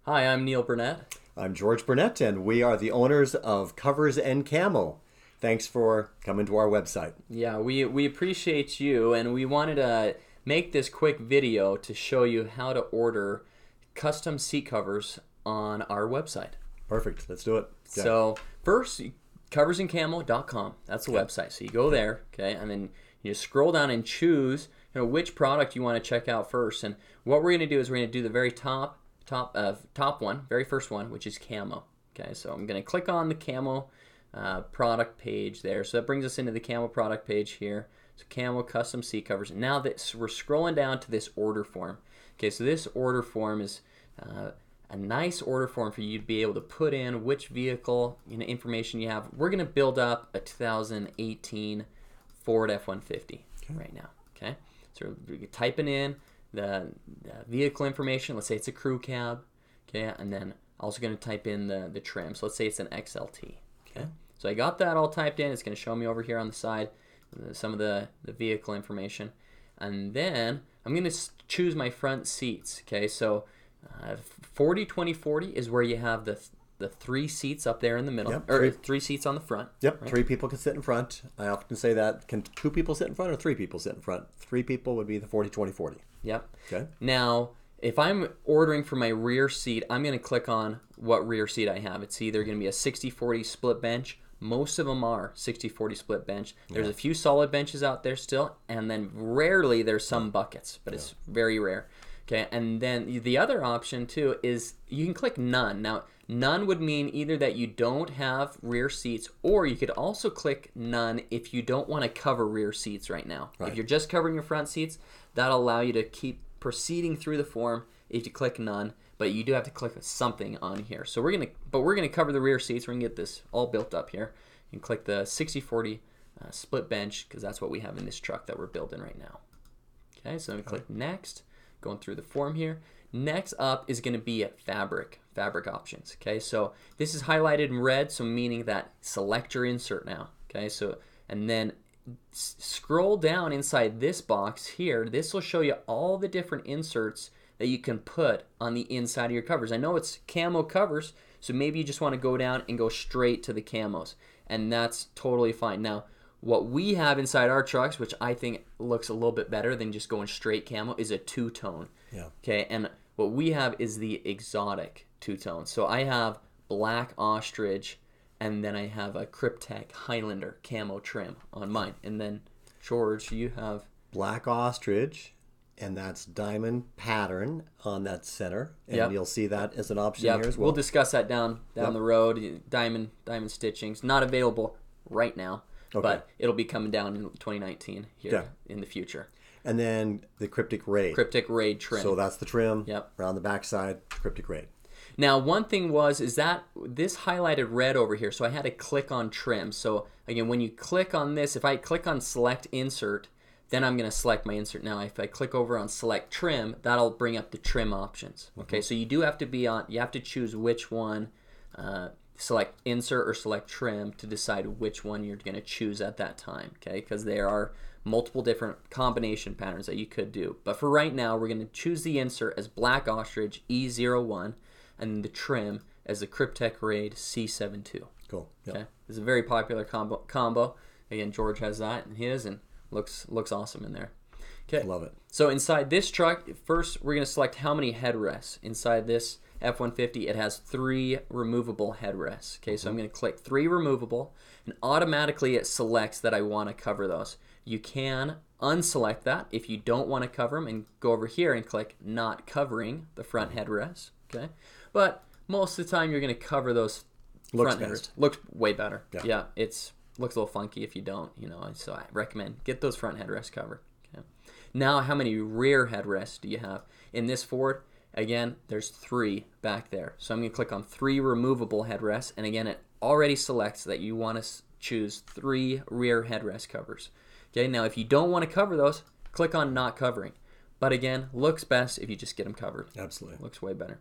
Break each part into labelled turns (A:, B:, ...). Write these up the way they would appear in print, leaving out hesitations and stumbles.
A: Hi, I'm Neil Burnett.
B: I'm George Burnett, and we are the owners of Covers and Camo. Thanks for coming to our website.
A: Yeah, we appreciate you, and we wanted to make this quick video to show you how to order custom seat covers on our website.
B: Perfect. Let's do it. Okay.
A: So first, coversandcamo.com. That's the website. So you go there, okay, and then you scroll down and choose which product you want to check out first. And what we're going to do is we're going to do the very top one, very first one, which is camo. Okay, so I'm going to click on the camo product page there. So that brings us into the camo product page here. So camo custom seat covers. Now that we're scrolling down to this order form. Okay, so this order form is a nice order form for you to be able to put in which vehicle information you have. We're going to build up a 2018 Ford F-150 right now. Okay, so you're typing in the vehicle information. Let's say it's a crew cab. Okay, and then also going to type in the trim. So let's say it's an XLT. Okay, so I got that all typed in. It's going to show me over here on the side some of the vehicle information, and then I'm going to choose my front seats. Okay, so 40 20 40 is where you have the three seats up there in the middle, or three seats on the front.
B: Yep,
A: right?
B: 3 people can sit in front. I often say that. Can 2 people sit in front or 3 people sit in front? 3 people would be the 40 20 40.
A: Yep.
B: Okay.
A: Now, if I'm ordering for my rear seat, I'm going to click on what rear seat I have. It's either going to be a 60-40 split bench. Most of them are 60-40 split bench. There's a few solid benches out there still, and then rarely there's some buckets, but it's very rare. Okay, and then the other option too is you can click none. Now, none would mean either that you don't have rear seats, or you could also click none if you don't want to cover rear seats right now.
B: Right.
A: If you're just covering your front seats, that'll allow you to keep proceeding through the form if you click none, but you do have to click something on here. So we're gonna cover the rear seats. We're gonna get this all built up here. You can click the 60-40 split bench because that's what we have in this truck that we're building right now. Okay, so we click next. Going through the form here. Next up is going to be fabric options. Okay, so this is highlighted in red, so meaning that select your insert now. Okay, so and then scroll down inside this box here. This will show you all the different inserts that you can put on the inside of your covers. I know it's camo covers, so maybe you just want to go down and go straight to the camos, and that's totally fine. Now, what we have inside our trucks, which I think looks a little bit better than just going straight camo, is a two-tone.
B: Yeah.
A: Okay, and what we have is the exotic two-tone. So I have black ostrich, and then I have a Kryptek Highlander camo trim on mine. And then, George, you have
B: Black ostrich, and that's diamond pattern on that center. And you'll see that as an option here as well.
A: We'll discuss that down the road. Diamond stitchings, not available right now.
B: Okay.
A: But it'll be coming down in 2019 here in the future.
B: And then the Cryptic Raid.
A: Cryptic Raid trim.
B: So that's the trim.
A: Yep.
B: Around the backside, Cryptic Raid.
A: Now, one thing is that this highlighted red over here, so I had to click on trim. So again, when you click on this, if I click on select insert, then I'm going to select my insert. Now, if I click over on select trim, that'll bring up the trim options. Okay, so you do have to you have to choose which one. Select insert or select trim to decide which one you're going to choose at that time, okay? Because there are multiple different combination patterns that you could do. But for right now, we're going to choose the insert as Black Ostrich E01 and the trim as the Kryptek Raid C72.
B: Cool. Yep.
A: Okay, it's a very popular combo. Again, George has that in his and looks awesome in there. Okay,
B: Love it.
A: So inside this truck, first we're going to select how many headrests inside this F-150. It has 3 removable headrests. Okay, so I'm going to click 3 removable, and automatically it selects that I want to cover those. You can unselect that if you don't want to cover them and go over here and click not covering the front headrest. Okay, but most of the time you're going to cover those front headrests. Looks way better. Yeah, looks a little funky if you don't. So I recommend get those front headrests covered. Okay. Now, how many rear headrests do you have in this Ford? Again, there's 3 back there. So I'm going to click on 3 removable headrests. And again, it already selects that you want to choose 3 rear headrest covers. Okay, now if you don't want to cover those, click on not covering. But again, looks best if you just get them covered.
B: Absolutely.
A: Looks way better.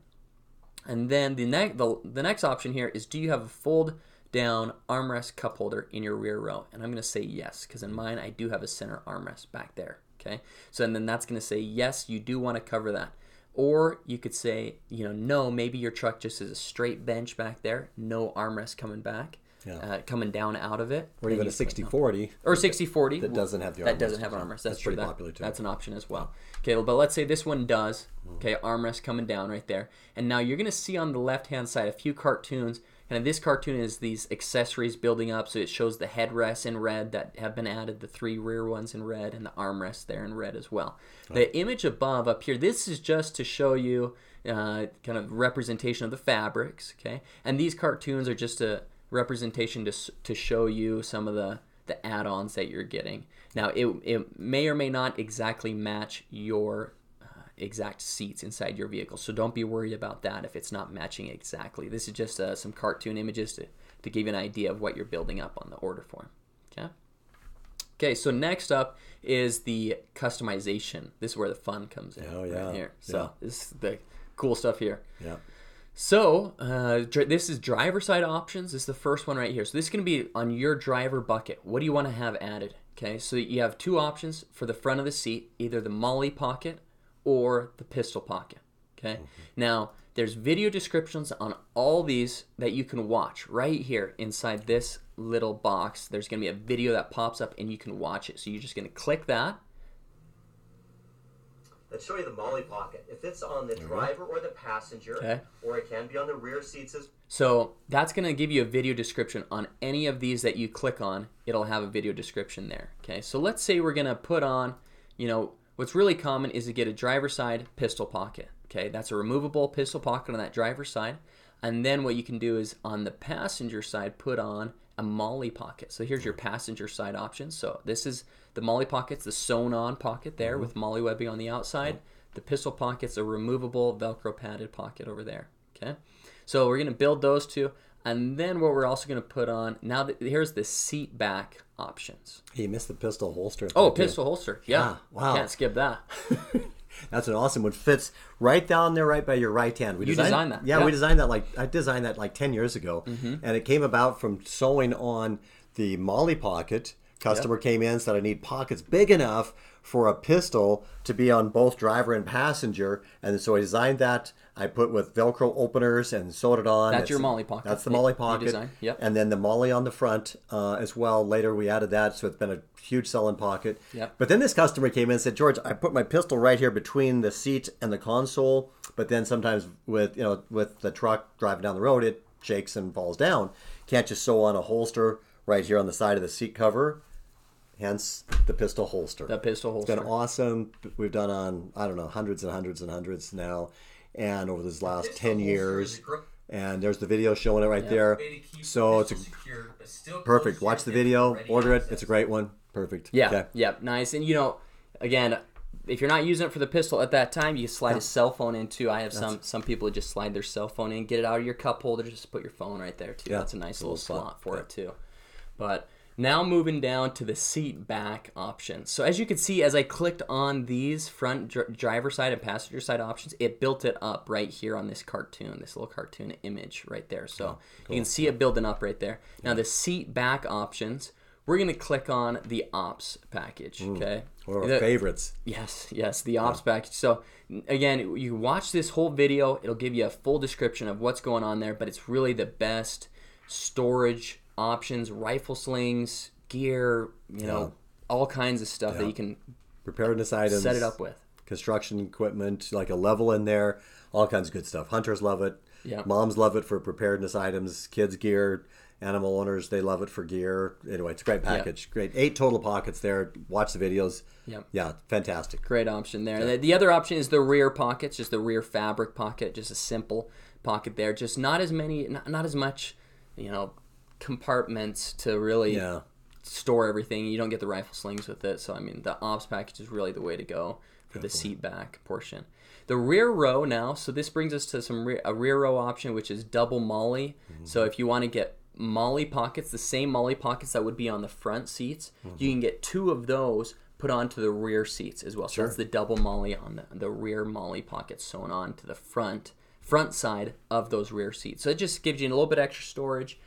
A: And then the next option here is, do you have a fold down armrest cup holder in your rear row? And I'm going to say yes, because in mine I do have a center armrest back there. Okay, so and then that's going to say yes, you do want to cover that. Or you could say, no, maybe your truck just is a straight bench back there, no armrest coming back, coming down out of it.
B: Or even a 60/40.
A: Or 60/40.
B: That doesn't have the armrest.
A: That doesn't have an armrest. That's true.
B: pretty popular too.
A: That's an option as well. Okay, but let's say this one does. Okay, armrest coming down right there. And now you're going to see on the left-hand side a few cartoons. And this cartoon is these accessories building up. So it shows the headrests in red that have been added, the 3 rear ones in red, and the armrest there in red as well. The image above up here, this is just to show you kind of representation of the fabrics. Okay, and these cartoons are just a representation to show you some of the add-ons that you're getting. Now, it may or may not exactly match your exact seats inside your vehicle, so don't be worried about that if it's not matching exactly. This is just some cartoon images to give you an idea of what you're building up on the order form. Okay, so next up is the customization. This is where the fun comes in.
B: Oh, yeah.
A: Right here. So this is the cool stuff here.
B: Yeah.
A: So this is driver side options. This is the first one right here. So this is going to be on your driver bucket. What do you want to have added? Okay, so you have 2 options for the front of the seat, either the MOLLE pocket or the pistol pocket. Okay, now there's video descriptions on all these that you can watch right here inside this little box. There's going to be a video that pops up and you can watch it. So you're just going to click that.
C: Let's show you the MOLLE pocket. If it's on the driver or the passenger, or it can be on the rear seats as
A: So that's going to give you a video description on any of these that you click on. It'll have a video description there. Okay, so let's say we're going to put on, what's really common is to get a driver side pistol pocket. Okay, that's a removable pistol pocket on that driver side. And then what you can do is on the passenger side, put on a MOLLE pocket. So here's your passenger side options. So this is the MOLLE pocket's the sewn on pocket there with MOLLE webbing on the outside. The pistol pocket's a removable Velcro padded pocket over there. Okay, so we're going to build those 2. And then what we're also going to put on, here's the seat back options.
B: You missed the pistol holster.
A: Oh, pistol holster. Yeah.
B: Wow.
A: Can't skip that.
B: That's an awesome one. Fits right down there, right by your right hand.
A: You designed that.
B: Yeah, we designed that. I designed that like 10 years ago, and it came about from sewing on the MOLLE pocket. Customer came in, said I need pockets big enough for a pistol to be on both driver and passenger, and so I designed that. I put with Velcro openers and sewed it on.
A: That's your MOLLE pocket.
B: That's the MOLLE pocket.
A: Yep.
B: And then the MOLLE on the front as well. Later we added that, so it's been a huge selling pocket.
A: Yep.
B: But then this customer came in and said, George, I put my pistol right here between the seat and the console, but then sometimes with the truck driving down the road, it shakes and falls down. Can't just sew on a holster right here on the side of the seat cover. Hence the pistol holster.
A: The pistol holster.
B: It's been awesome. We've done on, I don't know, hundreds and hundreds and hundreds now. And over this last 10 years. And there's the video showing it right there. So it's perfect. Watch the video, order it. It's a great one. Perfect.
A: Yeah,
B: okay.
A: Yeah, nice. And again, if you're not using it for the pistol at that time, you slide a cell phone in too. I have some people who just slide their cell phone in, get it out of your cup holder, just put your phone right there too. That's a nice little slot for it too. But now moving down to the seat back options. So as you can see, as I clicked on these front driver side and passenger side options, it built it up right here on this cartoon, this little cartoon image right there. So you can see it building up right there. Now the seat back options, we're going to click on the ops package. Okay.
B: One of our favorites.
A: Yes, the ops package. So again, you watch this whole video, it'll give you a full description of what's going on there, but it's really the best storage options, rifle slings, gear, all kinds of stuff that you can
B: preparedness items,
A: set it up with.
B: Construction equipment, like a level in there, all kinds of good stuff. Hunters love it.
A: Yeah.
B: Moms love it for preparedness items. Kids gear, animal owners, they love it for gear. Anyway, it's a great package. Yeah. Great. 8 total pockets there. Watch the videos. Yeah, fantastic.
A: Great option there. Yeah. The other option is the rear pockets, just the rear fabric pocket, just a simple pocket there. Just not as much, compartments to really store everything. You don't get the rifle slings with it. So, the ops package is really the way to go for the seat back portion. The rear row now, so this brings us to a rear row option, which is double MOLLE. So if you want to get MOLLE pockets, the same MOLLE pockets that would be on the front seats, you can get 2 of those put onto the rear seats as well. So that's the double MOLLE on the rear MOLLE pockets sewn on to the front side of those rear seats. So it just gives you a little bit extra storage.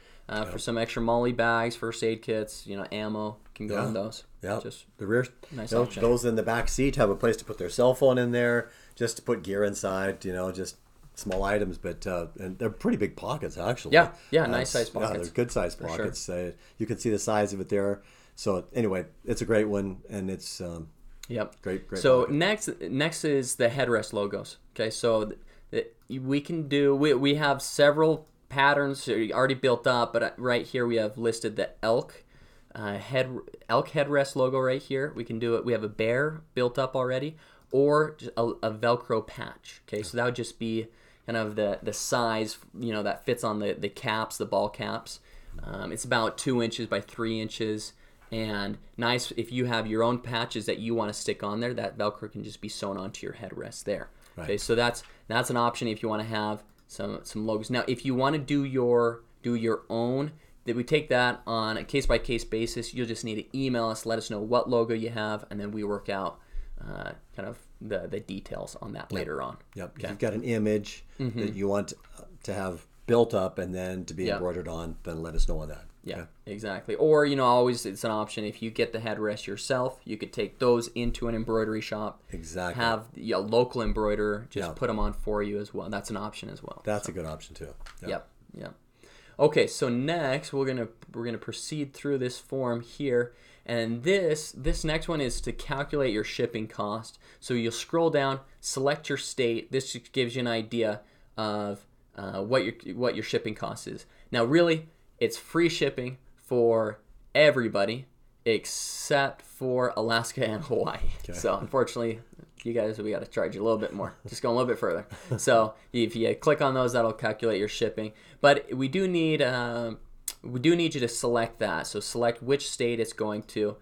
A: For some extra MOLLE bags, first aid kits, ammo, can go in those.
B: Yeah,
A: just
B: the rear.
A: nice option.
B: Those in the back seat have a place to put their cell phone in there, just to put gear inside. Just small items, but and they're pretty big pockets actually.
A: Yeah, nice size pockets.
B: Yeah, they're good size pockets.
A: Sure.
B: You can see the size of it there. So anyway, it's a great one, and it's great.
A: So
B: pocket.
A: next is the headrest logos. Okay, so we can do. We have several patterns already built up, but right here we have listed the elk headrest logo right here. We can do it. We have a bear built up already, or a Velcro patch. Okay, so that would just be kind of the size, that fits on the caps, the ball caps. It's about 2 inches by 3 inches, and nice if you have your own patches that you want to stick on there. That Velcro can just be sewn onto your headrest there. Right. Okay, so that's an option if you want to have some logos. Now, if you want to do your own, that we take that on a case by case basis. You'll just need to email us, let us know what logo you have, and then we work out kind of the details on that later on.
B: Yep. Okay. If you've got an image that you want to have built up and then to be embroidered on, then let us know on that.
A: Yeah, okay. Exactly. Or, always it's an option. If you get the headrest yourself, you could take those into an embroidery shop.
B: Exactly.
A: Have a local embroiderer just put them on for you as well. That's an option as well.
B: That's a good option too.
A: Yep. Okay, so next we're gonna proceed through this form here, and this next one is to calculate your shipping cost. So you'll scroll down, select your state. This just gives you an idea of what your shipping cost is. Now, really, it's free shipping for everybody except for Alaska and Hawaii. Okay. So unfortunately, you guys, we got to charge you a little bit more. Just go a little bit further. So if you click on those, that'll calculate your shipping. But we do need you to select that. So select which state it's going to,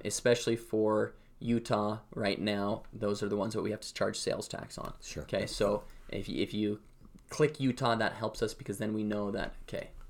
A: especially for Utah right now. Those are the ones that we have to charge sales tax on.
B: Sure.
A: Okay. So if you click Utah, that helps us because then we know that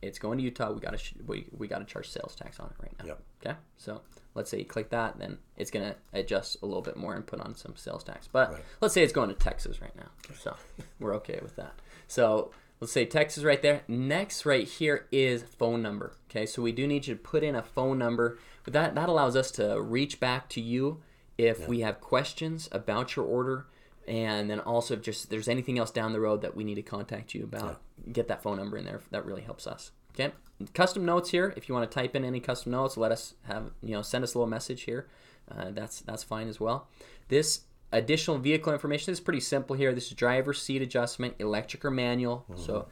A: it's going to Utah. We got to charge sales tax on it right now.
B: Yep.
A: Okay. So let's say you click that, then it's going to adjust a little bit more and put on some sales tax. But let's say it's going to Texas right now. Okay. So we're okay with that. So let's say Texas right there. Next right here is phone number. Okay. So we do need you to put in a phone number. But that allows us to reach back to you if we have questions about your order. And then also if there's anything else down the road that we need to contact you about, get that phone number in there. That really helps us. Okay. Custom notes here. If you want to type in any custom notes, let us have, send us a little message here. That's fine as well. This additional vehicle information is pretty simple here. This is driver seat adjustment, electric or manual. Mm-hmm. So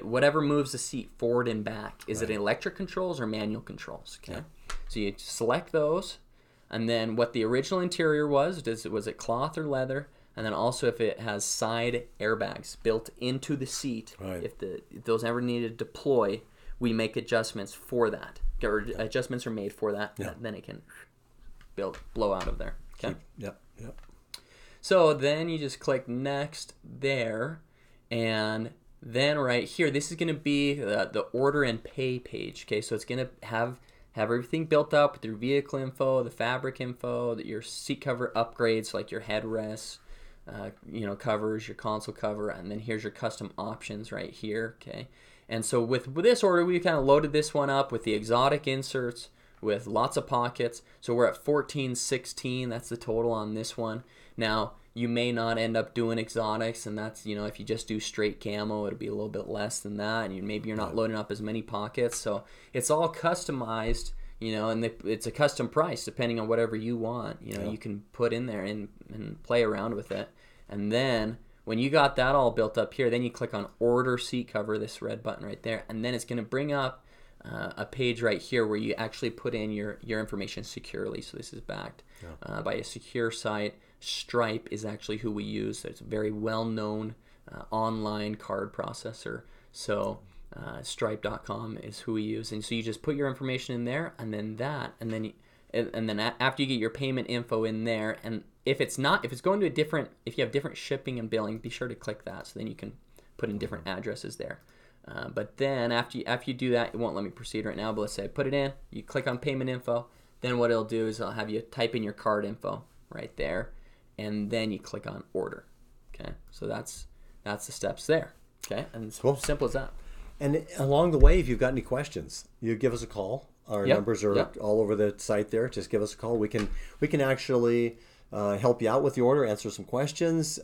A: whatever moves the seat forward and back. Is it electric controls or manual controls? Okay. Yeah. So you select those, and then what the original interior was it cloth or leather? And then also if it has side airbags built into the seat, if those ever need to deploy, we make adjustments for that. Or adjustments are made for that. Yeah. Then it can blow out of there. Okay.
B: Yep.
A: So then you just click next there, and then right here, this is going to be the order and pay page. Okay, so it's going to have everything built up with your vehicle info, the fabric info, your seat cover upgrades like your headrests. Covers, your console cover, and then here's your custom options right here. Okay, and so with this order, we kind of loaded this one up with the exotic inserts with lots of pockets. So we're at 1416. That's the total on this one. Now you may not end up doing exotics, and that's if you just do straight camo, it'll be a little bit less than that, and maybe you're not loading up as many pockets. So it's all customized. And it's a custom price depending on whatever you want. You can put in there and play around with it. And then when you got that all built up here, then you click on Order Seat Cover, this red button right there, and then it's going to bring up a page right here where you actually put in your information securely. So this is backed by a secure site. Stripe is actually who we use. So it's a very well-known online card processor. So Stripe.com is who we use, and so you just put your information in there, and then after you get your payment info in there, and if it's going to if you have different shipping and billing, be sure to click that, so then you can put in different addresses there. But then after you do that, it won't let me proceed right now. But let's say I put it in, you click on payment info, then what it'll do is it'll have you type in your card info right there, and then you click on order. Okay, so that's the steps there. Okay, and it's simple as that.
B: And along the way, if you've got any questions, you give us a call Our
A: Yep,
B: numbers are
A: yep.
B: all over the site there. Just give us a call. We can actually help you out with the order, answer some questions.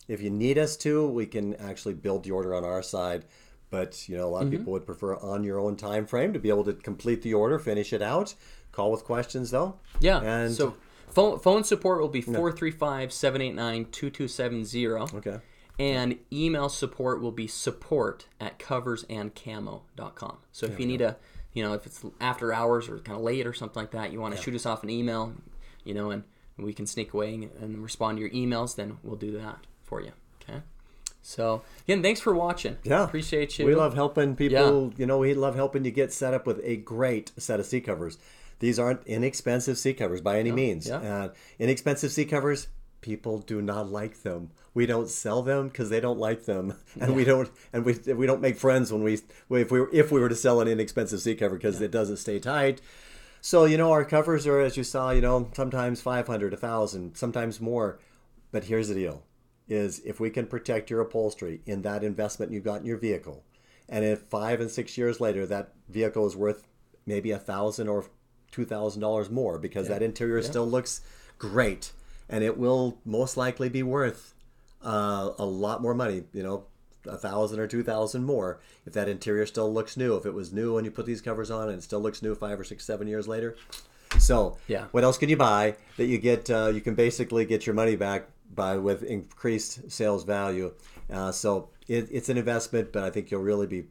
B: If you need us to, we can actually build the order on our side. But a lot of people would prefer on your own time frame to be able to complete the order, finish it out. Call with questions though.
A: Yeah.
B: And
A: so phone support will be 435-789-2270.
B: okay.
A: And email support will be support@coversandcamo.com. So if you need a, if it's after hours or kind of late or something like that, you want to shoot us off an email, and we can sneak away and respond to your emails, then we'll do that for you. Okay. So again, thanks for watching.
B: Yeah.
A: Appreciate you.
B: We love helping people. We love helping you get set up with a great set of seat covers. These aren't inexpensive seat covers by any means.
A: Yeah.
B: Inexpensive seat covers, people do not like them. We don't sell them because they don't like them, and we don't make friends if we were to sell an inexpensive seat cover because it doesn't stay tight. So our covers are, as you saw, sometimes 500, 1,000, sometimes more. But here's the deal: is if we can protect your upholstery in that investment you've got in your vehicle, and if 5 and 6 years later that vehicle is worth maybe $1,000 or $2,000 more because that interior still looks great, and it will most likely be worth a lot more money, $1,000 or $2,000 more if that interior still looks new. If it was new when you put these covers on and it still looks new 5 or 6, 7 years later. So what else can you buy that you get? You can basically get your money back with increased sales value. So it's an investment, but I think you'll really be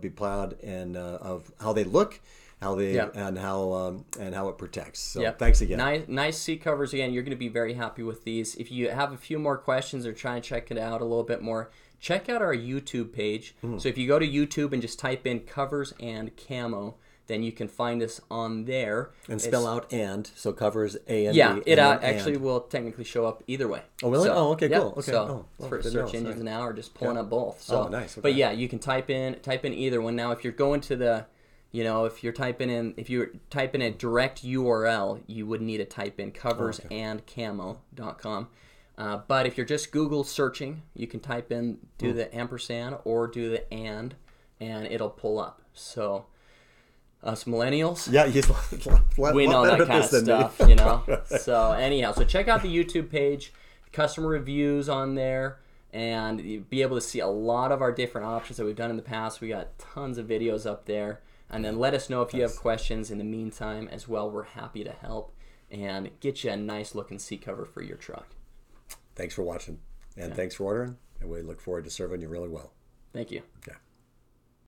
B: proud of how they look, and how it protects. So thanks again.
A: Nice seat covers again. You're going to be very happy with these. If you have a few more questions or trying to check it out a little bit more, check out our YouTube page. So if you go to YouTube and just type in Covers and Camo, then you can find us on there.
B: And spell out so covers A and
A: D.
B: Yeah,
A: it actually will technically show up either way.
B: Oh, really?
A: So,
B: okay, cool. Okay.
A: So for search engines now are just pulling up both. So,
B: nice. Okay.
A: But yeah, you can type in either one. Now, if you're going to the if you're typing in a direct URL, you would need to type in coversandcamo.com. But if you're just Google searching, you can type in, do the ampersand or do the and it'll pull up. So us millennials, we know that kind of stuff, So anyhow, so check out the YouTube page, customer reviews on there, and you'll be able to see a lot of our different options that we've done in the past. We got tons of videos up there. And then let us know if you have questions in the meantime as well. We're happy to help and get you a nice looking seat cover for your truck.
B: Thanks for watching, and thanks for ordering, and we look forward to serving you really well.
A: Thank you.
B: Yeah.